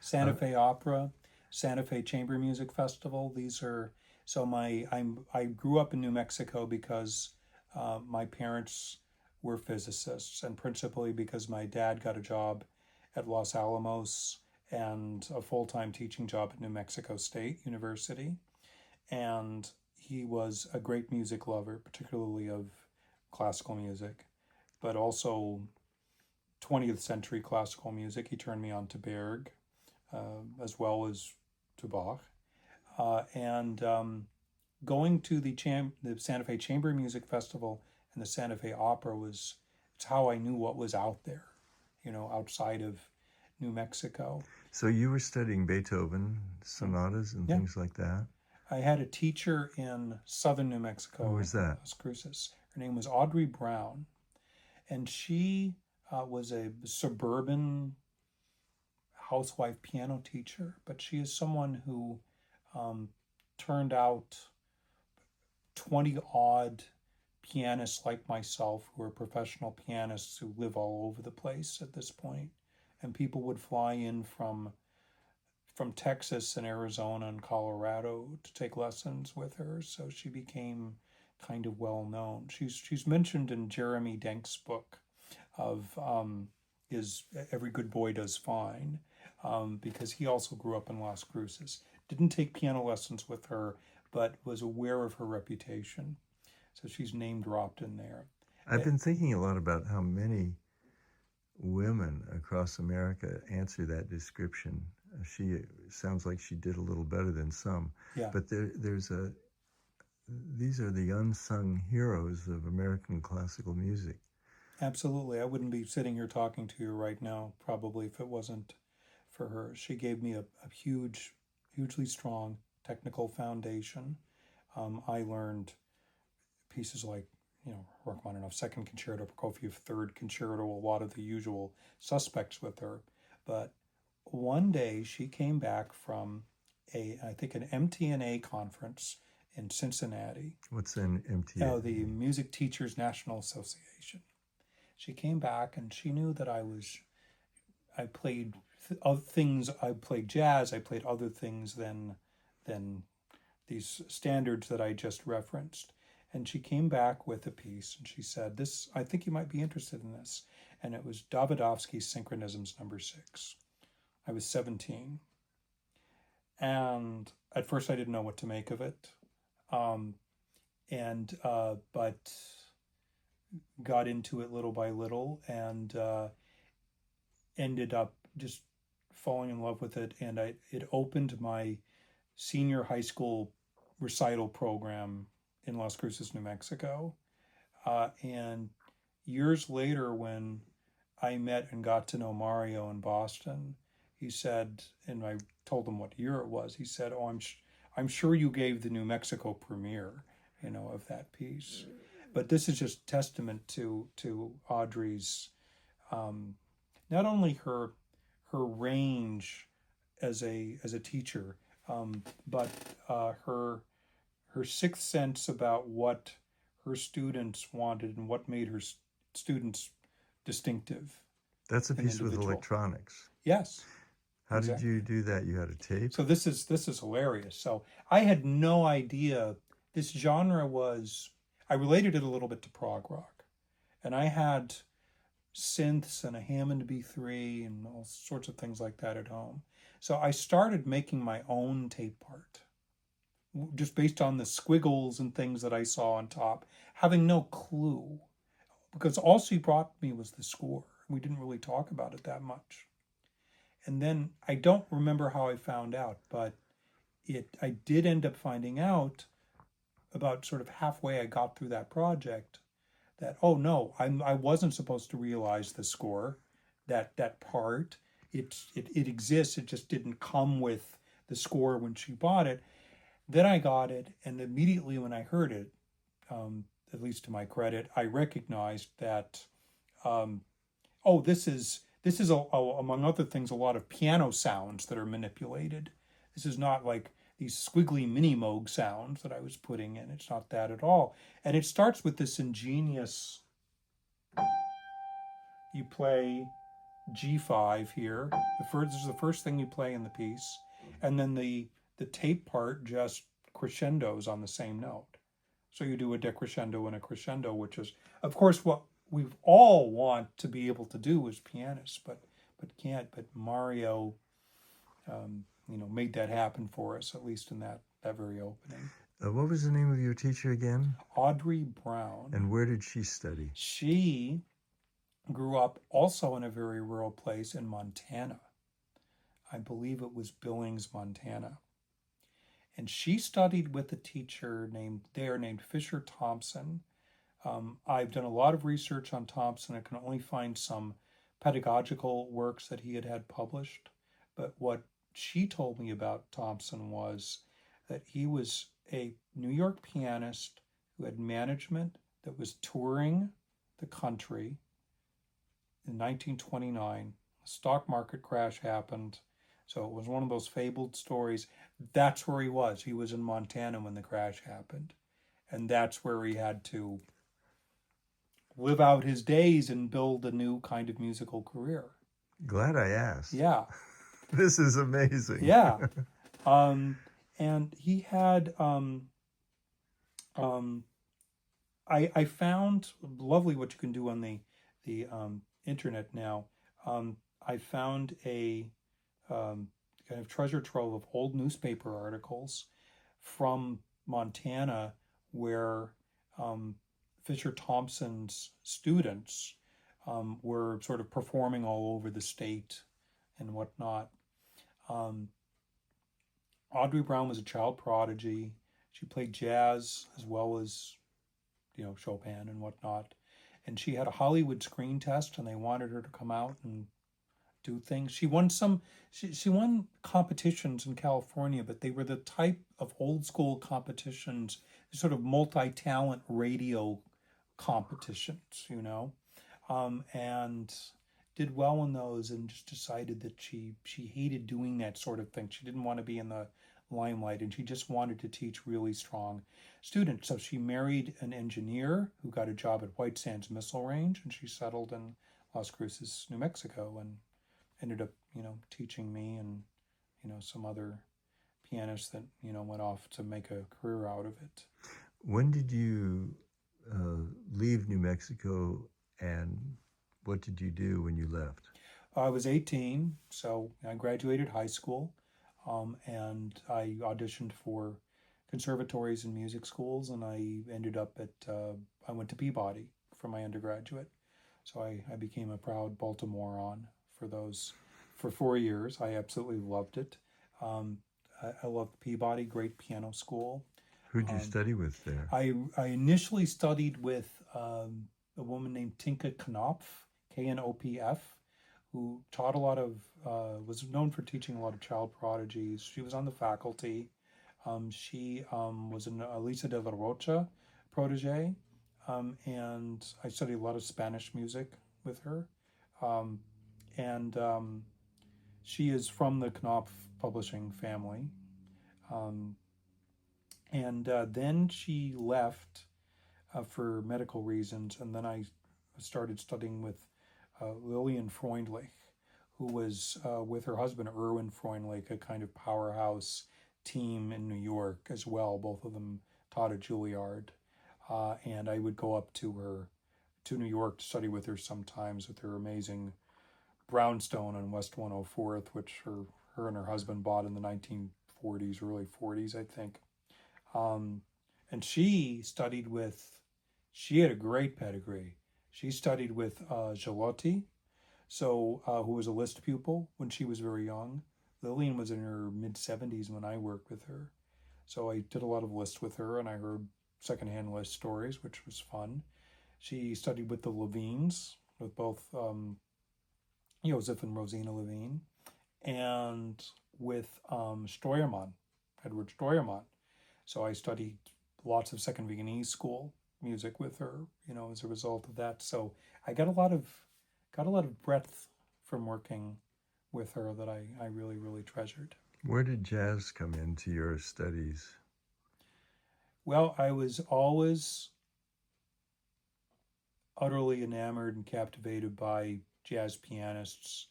Santa Fe Opera, Santa Fe Chamber Music Festival. These are so I grew up in New Mexico because my parents were physicists, and principally because my dad got a job at Los Alamos and a full-time teaching job at New Mexico State University. And he was a great music lover, particularly of classical music, but also 20th century classical music. He turned me on to Berg, as well as to Bach. And going to the Santa Fe Chamber Music Festival and the Santa Fe Opera it's how I knew what was out there, outside of New Mexico. So you were studying Beethoven sonatas and things like that? I had a teacher in southern New Mexico. Who was that? Las Cruces. Her name was Audrey Brown, and she was a suburban housewife piano teacher, but she is someone who turned out 20-odd pianists like myself who are professional pianists who live all over the place at this point. And people would fly in from Texas and Arizona and Colorado to take lessons with her. So she became kind of well known. She's mentioned in Jeremy Denk's book of is Every Good Boy Does Fine, because he also grew up in Las Cruces. Didn't take piano lessons with her, but was aware of her reputation. So she's name dropped in there. I've been thinking a lot about how many women across America answer that description. She sounds like she did a little better than some. Yeah. But these are the unsung heroes of American classical music. Absolutely. I wouldn't be sitting here talking to you right now, probably, if it wasn't for her. She gave me a hugely strong technical foundation. I learned pieces like, Rachmaninoff Second Concerto, Prokofiev Third Concerto, a lot of the usual suspects with her. But one day she came back from an MTNA conference in Cincinnati. What's an MTNA? Oh, the Music Teachers National Association. She came back and she knew that I played things, I played jazz, I played other things than these standards that I just referenced. And she came back with a piece and she said, I think you might be interested in this. And it was Davidovsky's Synchronisms No. 6. I was 17. And at first I didn't know what to make of it. But got into it little by little and ended up just falling in love with it. And it opened my senior high school recital program in Las Cruces, New Mexico. And years later, when I met and got to know Mario in Boston, he said, and I told him what year it was, he said, "Oh, I'm sure you gave the New Mexico premiere, of that piece." But this is just testament to Audrey's, not only her range as a teacher, but her sixth sense about what her students wanted and what made her students distinctive. That's a piece with electronics. Yes. How exactly. Did you do that? You had a tape? So this is hilarious. So I had no idea this genre was. I related it a little bit to prog rock, and I had synths and a Hammond B3 and all sorts of things like that at home. So I started making my own tape part, just based on the squiggles and things that I saw on top, having no clue, because all she brought me was the score. We didn't really talk about it that much. And then I don't remember how I found out, but I did end up finding out about sort of halfway I got through that project that, oh no, I wasn't supposed to realize the score, that part. It exists, it just didn't come with the score when she bought it. Then I got it, and immediately when I heard it, at least to my credit, I recognized that, this is among other things, a lot of piano sounds that are manipulated. This is not like these squiggly mini Moog sounds that I was putting in. It's not that at all. And it starts with this ingenious, you play G5 here. This is the first thing you play in the piece, and then the tape part just crescendos on the same note. So you do a decrescendo and a crescendo, which is, of course, what we all want to be able to do as pianists, but can't. But Mario, made that happen for us, at least in that very opening. What was the name of your teacher again? Audrey Brown. And where did she study? She grew up also in a very rural place in Montana. I believe it was Billings, Montana. And she studied with a teacher named Fisher Thompson. I've done a lot of research on Thompson. I can only find some pedagogical works that he had published. But what she told me about Thompson was that he was a New York pianist who had management that was touring the country. In 1929, the stock market crash happened. So it was one of those fabled stories. That's where he was. He was in Montana when the crash happened. And that's where he had to live out his days and build a new kind of musical career. Glad I asked. Yeah. This is amazing. Yeah. And he had, I found lovely what you can do on the internet now. I found a kind of treasure trove of old newspaper articles from Montana where Fisher Thompson's students were sort of performing all over the state and whatnot. Audrey Brown was a child prodigy. She played jazz as well as, Chopin and whatnot. And she had a Hollywood screen test, and they wanted her to come out and do things. She won she won competitions in California, but they were the type of old school competitions, sort of multi-talent radio competitions, and did well in those, and just decided that she hated doing that sort of thing. She didn't want to be in the limelight, and she just wanted to teach really strong students. So she married an engineer who got a job at White Sands Missile Range, and she settled in Las Cruces, New Mexico, and ended up, teaching me and, some other pianists that, went off to make a career out of it. When did you leave New Mexico, and what did you do when you left? I was 18, so I graduated high school, and I auditioned for conservatories and music schools, and I ended up I went to Peabody for my undergraduate. So I became a proud Baltimorean for 4 years. I absolutely loved it. I loved Peabody, great piano school. Who'd you study with there? I initially studied with a woman named Tinka Knopf, Knopf, who taught a lot of, was known for teaching a lot of child prodigies. She was on the faculty. She was an Elisa de la Rocha protege, and I studied a lot of Spanish music with her. And she is from the Knopf publishing family. And then she left for medical reasons, and then I started studying with Lillian Freundlich, who was with her husband Erwin Freundlich, a kind of powerhouse team in New York as well. Both of them taught at Juilliard, and I would go up to New York to study with her sometimes with her amazing brownstone on West 104th, which her and her husband bought in the 1940s, early 40s, I think. And she had a great pedigree. She studied with Gelotti, who was a Liszt pupil when she was very young. Lillian was in her mid-70s when I worked with her. So I did a lot of Liszt with her, and I heard secondhand Liszt stories, which was fun. She studied with the Levines, with both Joseph and Rosina Levine, and with Edward Steuermann. So I studied lots of Second Viennese school music with her, as a result of that. So I got a lot of breadth from working with her that I really, really treasured. Where did jazz come into your studies? Well, I was always utterly enamored and captivated by jazz pianists.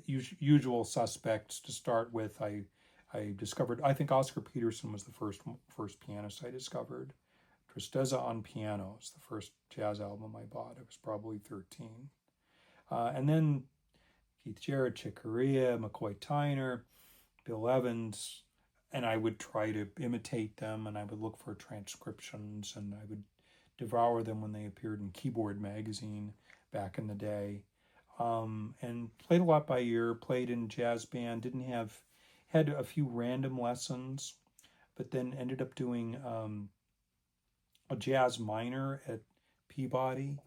Usual suspects to start with. I discovered, I think Oscar Peterson was the first pianist I discovered. Tristeza on Piano is the first jazz album I bought. I was probably 13. And then Keith Jarrett, Chick Corea, McCoy Tyner, Bill Evans, and I would try to imitate them, and I would look for transcriptions, and I would devour them when they appeared in Keyboard magazine back in the day. And played a lot by ear, played in jazz band, had a few random lessons, but then ended up doing a jazz minor at Peabody.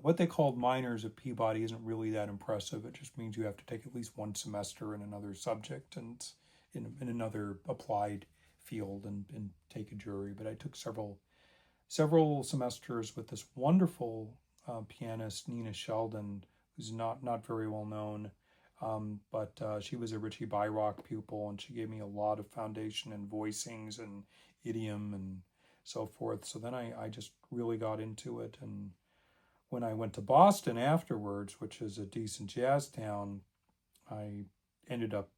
What they called minors at Peabody isn't really that impressive. It just means you have to take at least one semester in another subject and in another applied field and take a jury. But I took several semesters with this wonderful pianist, Nina Sheldon, who's not very well known, but she was a Richie Byrock pupil, and she gave me a lot of foundation in voicings and idiom and so forth. So then I just really got into it, and when I went to Boston afterwards, which is a decent jazz town, I ended up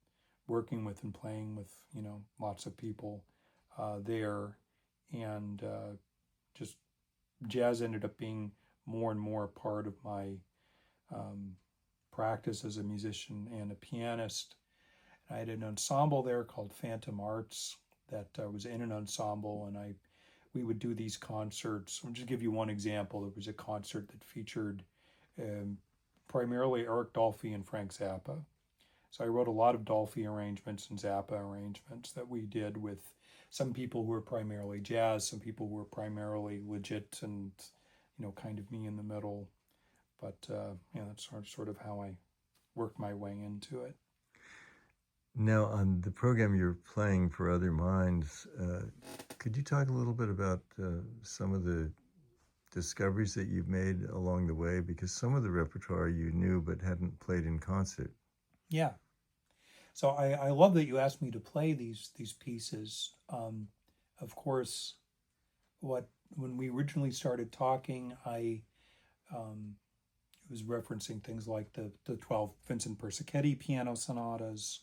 working with and playing with, lots of people there, and just jazz ended up being more and more a part of my practice as a musician and a pianist. I had an ensemble there called Phantom Arts that was in an ensemble, and we would do these concerts. I'll just give you one example. There was a concert that featured primarily Eric Dolphy and Frank Zappa. So I wrote a lot of Dolphy arrangements and Zappa arrangements that we did with some people who were primarily jazz, some people who were primarily legit, and kind of me in the middle. But that's sort of how I worked my way into it. Now, on the program you're playing for Other Minds, could you talk a little bit about some of the discoveries that you've made along the way? Because some of the repertoire you knew but hadn't played in concert. Yeah. So I love that you asked me to play these pieces. Of course, when we originally started talking, I was referencing things like the 12 Vincent Persichetti piano sonatas,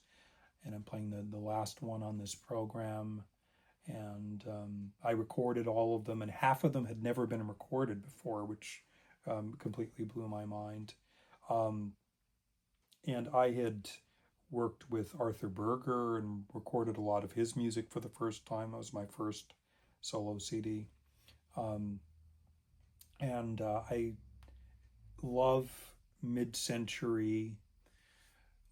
and I'm playing the last one on this program. And I recorded all of them, and half of them had never been recorded before, which completely blew my mind. And I had worked with Arthur Berger and recorded a lot of his music for the first time. That was my first solo CD. And I love mid-century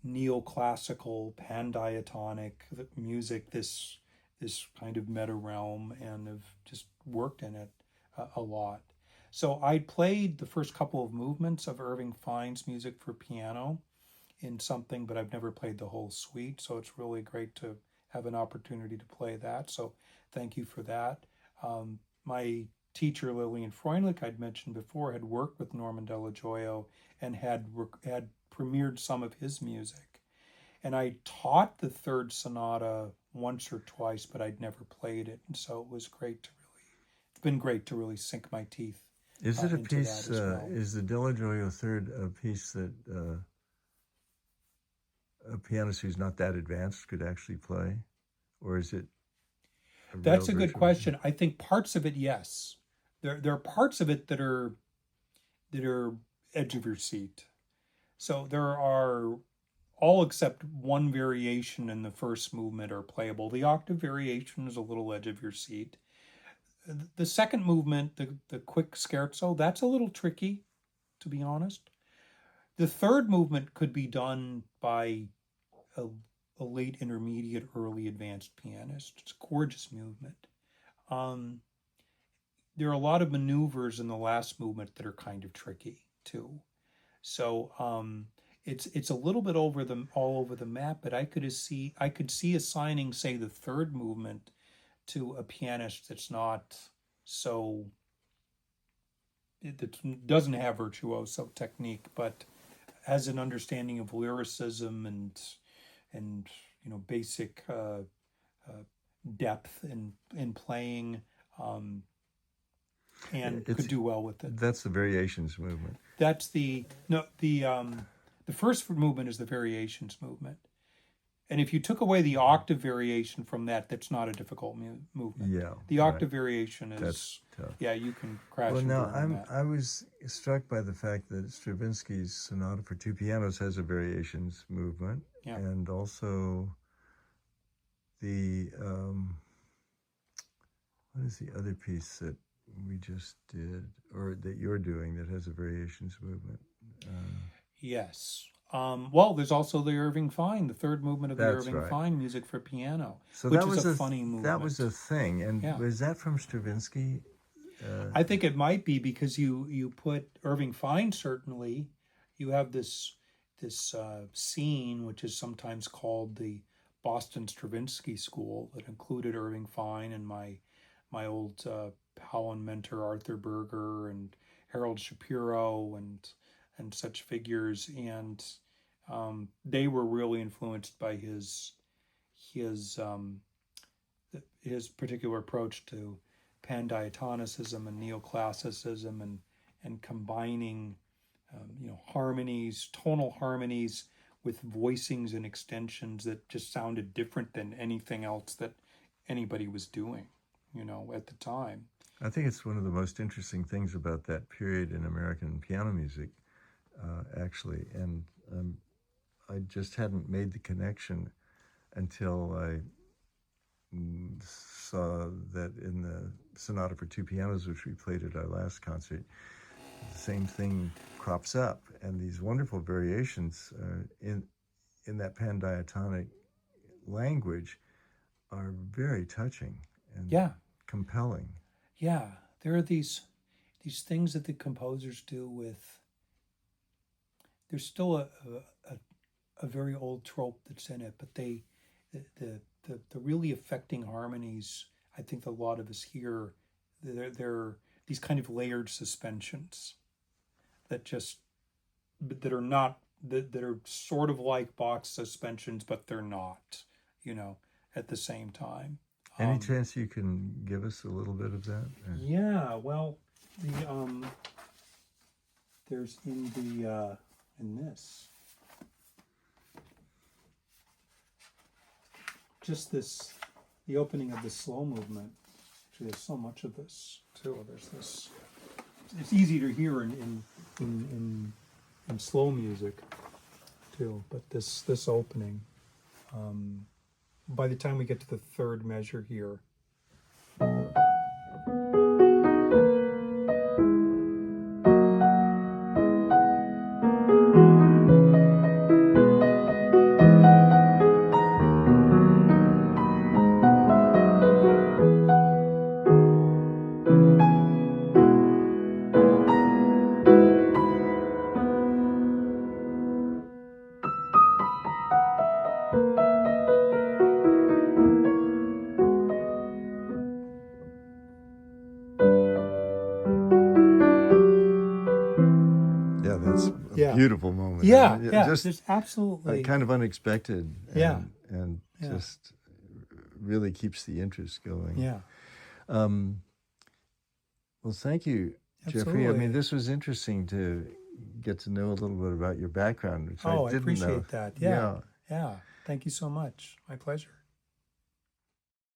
neoclassical pandiatonic music, this kind of meta realm, and have just worked in it a lot. So I played the first couple of movements of Irving Fine's music for piano in something, but I've never played the whole suite, so it's really great to have an opportunity to play that. So thank you for that. My teacher, Lillian Freundlich, I'd mentioned before, had worked with Norman Della Gioia and had premiered some of his music. And I taught the third sonata once or twice, but I'd never played it. And so it's been great to really sink my teeth. Is it a piece, is the Della Gioia third a piece that a pianist who's not that advanced could actually play? Or is it That's a good question. I think parts of it, yes. There are parts of it that are edge of your seat. So there are, all except one variation in the first movement are playable. The octave variation is a little edge of your seat. The second movement, the quick scherzo, that's a little tricky, to be honest. The third movement could be done by a late intermediate, early advanced pianist. It's a gorgeous movement. There are a lot of maneuvers in the last movement that are kind of tricky too. So it's a little bit all over the map, but I could see assigning, say, the third movement to a pianist that doesn't have virtuoso technique, but has an understanding of lyricism and basic Now, depth in playing. and could do well with it. That's the variations movement. That's the first movement is the variations movement. And if you took away the octave variation from that, that's not a difficult movement. Yeah. The octave variation is, that's tough. Yeah, you can crash Well, and now burn on that. I was struck by the fact that Stravinsky's Sonata for Two Pianos has a variations movement, Yeah. and also the what is the other piece that we just did, or that you're doing, that has a variations movement? Yes. Well, there's also the Irving Fine, the third movement of the That's Irving right. Fine music for piano, So which that was is a funny movement. That was a thing, and Yeah. was that from Stravinsky? I think it might be, because you put Irving Fine, certainly. You have this scene, which is sometimes called the Boston Stravinsky School, that included Irving Fine and my old pal and mentor Arthur Berger and Harold Shapiro and such figures, and they were really influenced by his particular approach to pandiatonicism and neoclassicism, and combining harmonies, tonal harmonies, with voicings and extensions that just sounded different than anything else that anybody was doing, at the time. I think it's one of the most interesting things about that period in American piano music, actually, and I just hadn't made the connection until I saw that in the Sonata for Two Pianos, which we played at our last concert, the same thing crops up, and these wonderful variations in that pandiatonic language are very touching and compelling. Yeah, there are these things that the composers do with. There's still a very old trope that's in it, but the really affecting harmonies, I think a lot of us hear, they're these kind of layered suspensions that are not, that are sort of like Bach's suspensions, but they're not, at the same time. Any chance you can give us a little bit of that? Yeah, well, there's in this, just the opening of the slow movement. Actually, there's so much of this too. There's this. It's easy to hear in slow music too, but this opening. By the time we get to the third measure here. Beautiful moment. Yeah, just there's absolutely kind of unexpected. And Yeah. just really keeps the interest going. Yeah. Well, thank you, Geoffrey. I Absolutely. mean, this was interesting to get to know a little bit about your background, which I I didn't know. appreciate that. Yeah. Thank you so much. My pleasure.